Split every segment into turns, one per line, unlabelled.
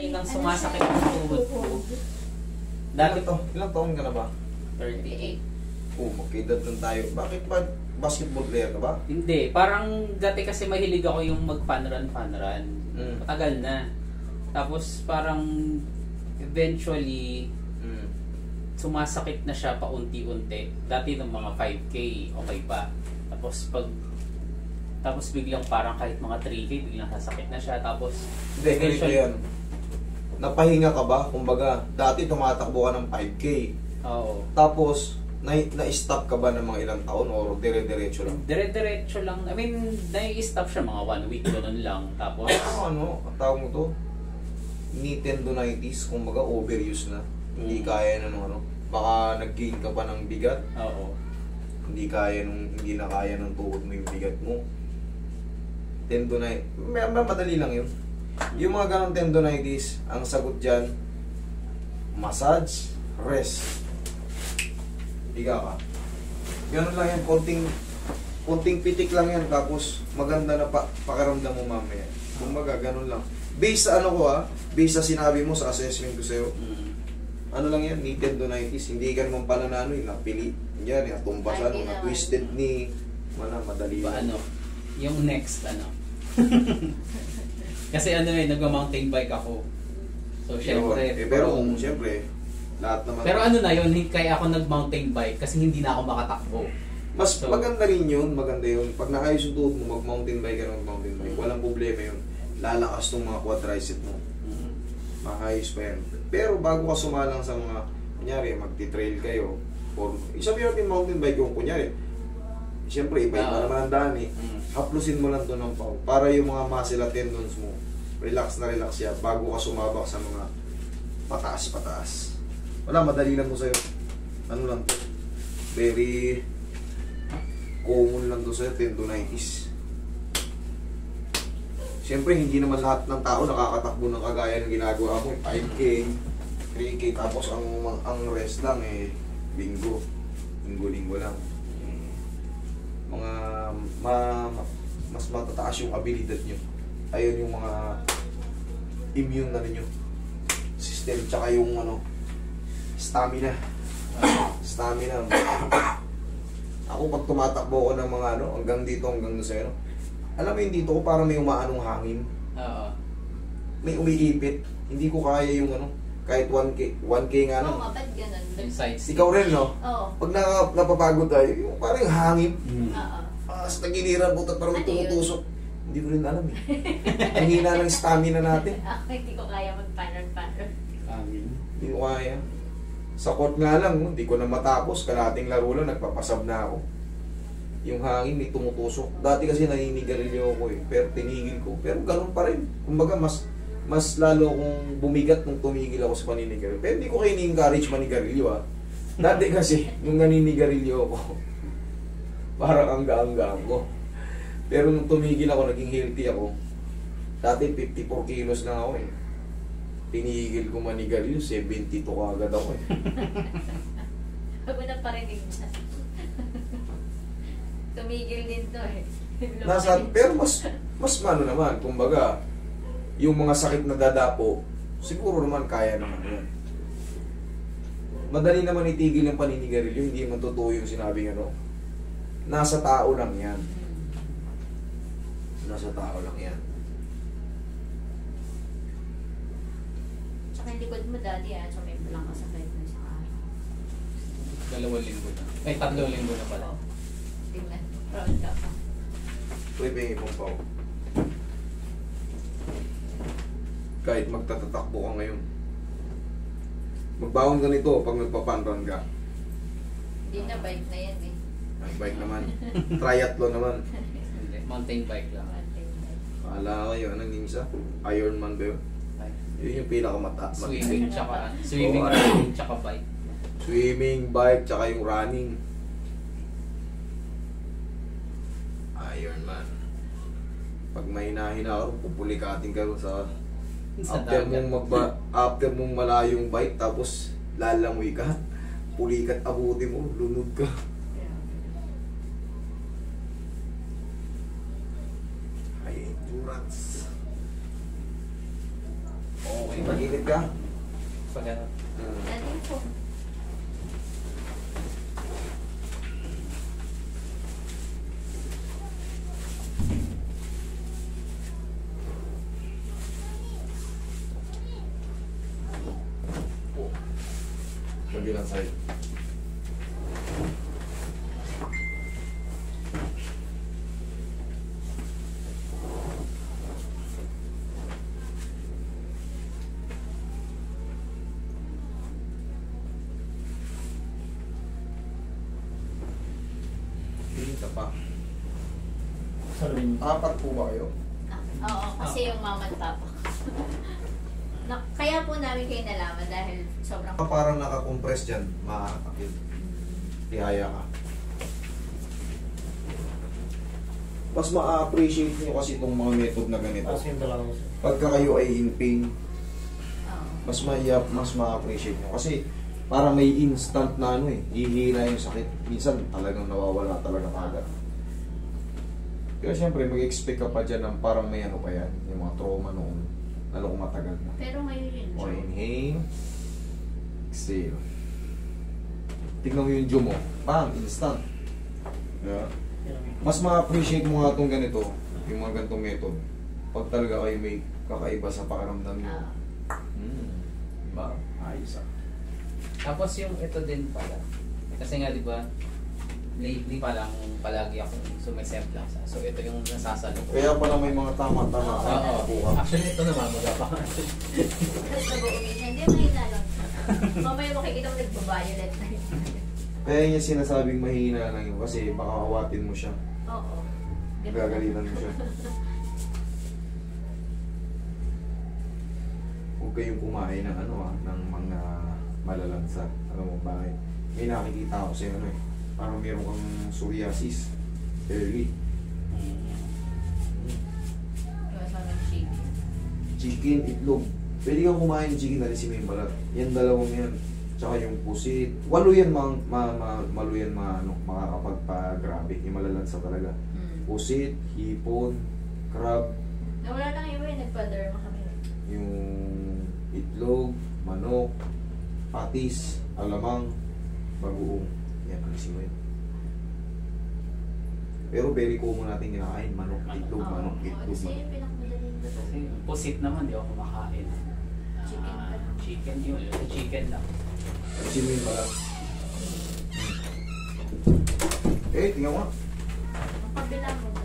yun ang sumasakit ng tuhod ko. Dati to,
Ilang taon ka na ba?
38.
Magkaedad lang tayo. Bakit ba basketball player ka ba?
Hindi, parang dati kasi mahilig ako yung mag-fun run. Matagal na. Tapos parang eventually sumasakit na siya paunti-unti. Dati ng mga 5K, okay pa. Tapos biglang parang kahit mga 3K, biglang sasakit na siya. Tapos
Hindi, ganito yan. Napahinga ka ba? Kumbaga, dati tumatakbo ka ng 5K.
Oo.
Tapos, na-stop ka ba ng mga ilang taon o dire-diretso lang?
Dire-diretso lang. I mean, nai-stop siya mga 1 week, gano'n lang. Tapos,
Ano, ang tawag mo to? Knee tendonitis, kumbaga overuse na. Hindi kaya na ano. Baka nag-gain ka pa ng bigat.
oo.
Hindi na kaya ng tuhod mo yung bigat mo. Tendonitis, madali lang yun. Yung mga ganong tendonitis, ang sagot dyan, massage, rest. Higa ka. Ganun lang yan, konting pitik lang yan, tapos maganda na pakiramdam mo mamaya. Kumbaga, ganun lang. Based sa based sa sinabi mo sa assessment ko sa'yo, ano lang yan, knee tendonitis, hindi ka naman pala na napili. Yan, natumbasan, na twisted knee, madali
Ba,
lang.
yung next, kasi nagma-mountain bike ako. So, syempre.
Siyempre, lahat naman.
Pero yun, kaya ako nag-mountain bike kasi hindi na ako makatakbo.
Mas maganda rin yun, maganda yun. Pag naayos yung tuhod mo, mag-mountain bike ka mag-mountain bike. Walang problema yun. Lalakas tong mga quadricep mo. Maayos pa yan. Pero bago ka sumalang sa mga, kunyari, magti-trail kayo, or isabihin natin mountain bike yung kunyari, siyempre, iba-iba naman ang daan eh. Haplusin mo lang to ng pau para yung mga muscle at tendons mo relax na relax yan bago ka sumabak sa mga pataas. Wala, madali lang to sa'yo. Ano lang to? Very common lang to sa'yo, tendonitis. Siyempre, hindi naman lahat ng tao nakakatakbo ng kagaya ng ginagawa mo. 5K, 3K, tapos ang rest lang linggo lang. Mga mas matataas yung abilidad nyo. Ayun yung mga immune na ninyo system, tsaka yung stamina. Ako pag tumatakbo ko ng mga hanggang dito, hanggang doon sa'yo, alam mo yung dito ko parang may umaanong hangin.
Oo.
May umiipit. Hindi ko kaya yung kahit 1K nga
Oo, ba't ganun?
Ikaw rin, no?
Oo.
Pag napapagod tayo, yung parang hangin.
Oo.
Sa tagiliran po, parang may tumutusok. Hindi ko rin alam eh. Ang hina ng stamina natin.
Hindi ko kaya mag-pattern.
Hindi ko kaya. Sa court nga lang, hindi ko na matapos. Kalating laro lang, nagpapasab na ako. Yung hangin, may tumutusok. Dati kasi naninigarilyo ako eh. Pero tinigil ko. Pero ganun pa rin. Kumbaga, mas lalo akong bumigat nung tumigil ako sa paninigarilyo. Pero hindi ko kayo ni-encourage manigarilyo Dati kasi, nung naninigarilyo ako, parang angga-angga ako. Pero nung tumigil ako, naging healthy ako. Dati 54 kilos lang ako eh. Tinigil ko manigarilyo, 72 agad ako eh.
Huwag mo na parinig na. Tumigil din to eh.
Pero mas naman, kumbaga, yung mga sakit na dadapo, siguro naman kaya naman yun. Madali naman itigil yung paninigarilyo, hindi man totoo yung sinabing nasa tao lang yan. Nasa tao lang yan.
Tsaka yung likod mo dati so may palang kasakit na sa araw.
2 linggo na. 3 linggo na pala.
Tingnan, proud ka pa.
Tuloy pa yung ibang pao. Kahit magtatatakbo ka ngayon. Magbaon ka nito pag nagpapanran ka.
Hindi na, bike na yan eh.
Ay, bike naman. Triathlon naman.
Hindi, mountain bike lang.
Kala ko yun, anong isa? Ironman ba yun? Yun yung pinakamata.
Swimming, running, tsaka bike.
Swimming, bike, tsaka yung running. Ironman. Pag may hinahina ka, pupulikatin ka sa after mong malayong bike, tapos lalangoy ka, pulikat abuti mo, lunod ka. High endurance. Okay. Mag-init ka?
Pag ano.
Dati po.
Kabilang side. Pinita pa. Apat po ba kayo?
Oo, kasi yung mama at papa. Kaya po namin kayo nalaman dahil sobrang...
Parang nakakompress dyan, makakakit. Tihaya ka. Mas ma-appreciate nyo kasi itong mga method na ganito. Pagka kayo ay in pain, mas mas ma-appreciate nyo. Kasi parang may instant na ano eh, hihina yung sakit. Minsan talagang nawawala talaga agad. Kaya syempre mag-expect ka pa dyan ng parang may ano pa yan, yung mga trauma noon, lalo kung matagal na.
Pero ngayon yun,
O,
Joe.
inhale. Exhale. Tignan mo yung jaw mo. Bang! Instant. Yeah. Mas ma-appreciate mo nga itong ganito, yung mga ganitong method. Pag talaga kayo may kakaiba sa pakiramdam nyo. Diba? Ayos ah.
Tapos yung ito din pala. Kasi nga di ba, lately parang palagi akong sumisemplang sa. So ito yung nasasalo ko.
Kaya pala may mga tama-tama ka.
Oo. Actually ito namamaga pa.
Tapos nag-uwi na, hindi, mahina lang. Mamaya makikita mo nagpa-violet na yun.
Kaya niya sinasabing mahina lang yun kasi baka kawatin mo siya.
Oo.
Gagalitan mo siya. Huwag kayong kumain ng ano ng mga malalansa. Alam mo bakit? May nakikita ako sa'yo ano eh. Parang meron kang psoriasis. Early.
Iwasan ng chicken.
Chicken, itlog. Pwede kang kumain ng chicken, alisin mo yung balat. Yan dalawang yan. Tsaka yung pusit. Walo yan malo yan makakapagpa-grabe. Yung malalansa talaga. Pusit, hipon, crab.
Nawala lang iba yung nagpa-derma kami.
Yung itlog, manok, patis, alamang, bagoong. Yan, alisin mo yun. Pero very common natin kinakain. Manok, itlog, manok, itlog,
Kasi
manok.
yung pinakamadaling ba ito?
Kasi pusit naman, di ako kumakain.
Chicken pa lang.
Chicken yun. Chicken lang.
Alisin mo yun pala. Eh, tingnan mo.
Ang kabila mo ba?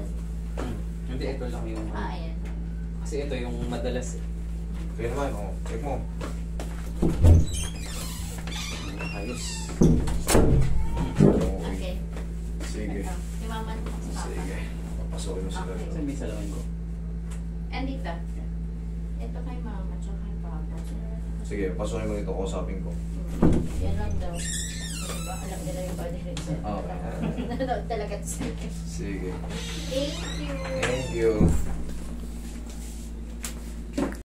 Hindi, ito lang yung...
Ayan.
Kasi ito yung madalas eh.
Kaya naman, check mo.
Ayos.
Okay.
Sige.
Ito. Imaman mo sa papa.
Sige. Papasokin mo sila.
Okay.
Kasi may salamin ko.
And dito. Ito kay mama, tsaka kay papa.
Sige, pasokin mo ito, kausapin ko.
Yan lang daw. Diba? Alam nila yung body reason.
Okay.
Nanood talaga sa akin.
Sige.
Thank you.
Thank you.